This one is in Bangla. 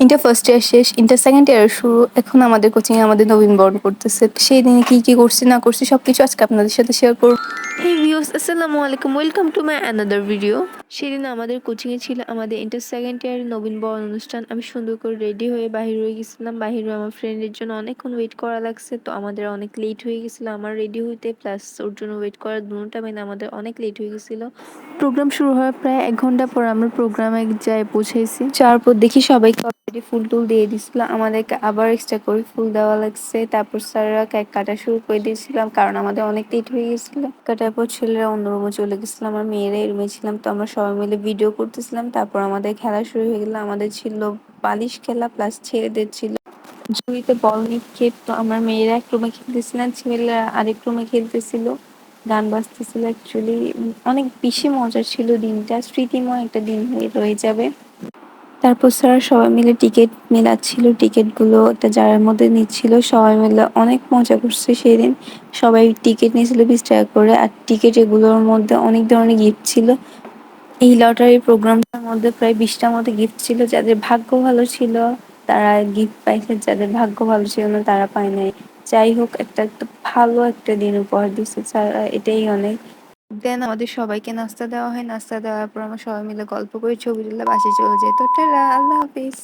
ইন্টার ফার্স্ট ইয়ার শেষ, ইন্টার সেকেন্ড ইয়ার শুরু। এখন আমাদের কোচিং এ আমাদের নবীনবরণ করতেছে। সেই দিনে কি কি করছি না করছি সবকিছু আজকে আপনাদের সাথে শেয়ার করব। হে ভিউস, আসসালামু আলাইকুম, welcome to my another video. সেদিন আমাদের কোচিংয়ে ছিল আমাদের ইন্টার সেকেন্ড ইয়ার নবীনবরণ অনুষ্ঠান। আমি সুন্দর করে রেডি হয়ে বাহির হয়ে গেছিলাম। বাহিরে আমার ফ্রেন্ডের জন্য অনেকক্ষণ ওয়েট করা লাগছে, তো আমাদের অনেক লেট হয়ে গেছিলো আমার রেডি হইতে, প্লাস ওর জন্য ওয়েট করার দুটা মানে আমাদের অনেক লেট হয়ে গেছিলো। প্রোগ্রাম শুরু হওয়ার প্রায় 1 ঘন্টা পর আমরা প্রোগ্রামে যাই পৌঁছেছি। যাওয়ার পর দেখি সবাইকে অলরেডি ফুল টুল দিয়ে দিছিল, আমাদেরকে আবার এক্সট্রা করে ফুল দেওয়া লাগছে। তারপর স্যাররা কেক কাটা শুরু করে দিয়েছিলাম, কারণ আমাদের অনেক লেট হয়ে গেছিল। কাটার পর ছেলেরা অন্য রুমে চলে গেছিলাম, আমরা মেয়েরা এই রুমে ছিলাম। তো আমরা সবাই মিলে ভিডিও করতেছিলাম। তারপর আমাদের খেলা শুরু হয়ে গেল। আমাদের ছিল বালিশ খেলা, প্লাস ছেলেদের ছিল ঝুড়িতে বল নিক্ষেপ। তো আমার মেয়েরা এক রুমে খেলতেছিলাম, ছেলেরা আরেক রুমে খেলতেছিল। গান বাজতেছিল। অ্যাকচুয়ালি অনেক বেশি মজার ছিল দিনটা, স্মৃতিময় একটা দিন হয়ে রয়ে যাবে। তারপর স্যার সবাই মিলে টিকিট মেলাচ্ছিল, টিকিটগুলো একটা জারের মধ্যে নিচ্ছিল। সবাই মিলে অনেক মজা করছে সেদিন। সবাই টিকিট নিয়েছিল 20 টাকা করে, আর টিকিট এগুলোর মধ্যে অনেক ধরনের গিফট ছিল। এই লটারি প্রোগ্রামটার মধ্যে প্রায় 20টার মতো গিফট ছিল। যাদের ভাগ্য ভালো ছিল তারা গিফট পাইছে, যাদের ভাগ্য ভালো ছিল না তারা পায় নাই। যাই হোক, একটা ভালো একটা দিন উপহার দিচ্ছে স্যার, এটাই অনেক। দেন আমাদের সবাইকে নাস্তা দেওয়া হয়। নাস্তা দেওয়ার পর আমরা সবাই মিলে গল্প করে ছবি তুলে বাসায় চলে যাই। তো টাটা, আল্লাহ হাফিজ।